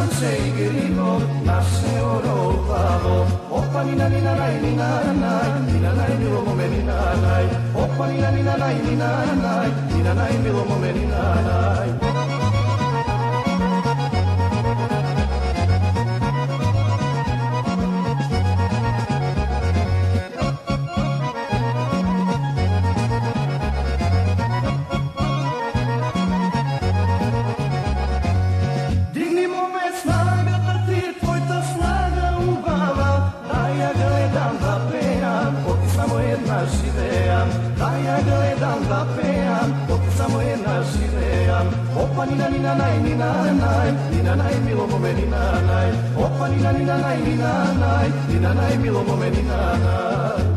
sam se igrimo, nas se orovalo. Opa nina nina naj, nina naj, nina naj, milo mome nina naj. Opa nina nina naj, nina naj, nina naj, milo mome nina naj. Da ja gledam da pejam, dok samo jedna živejam. Opa nina nina naj, nina naj, nina naj, milo mome nina naj. Opa nina nina naj, nina naj, nina naj, milo mome nina naj.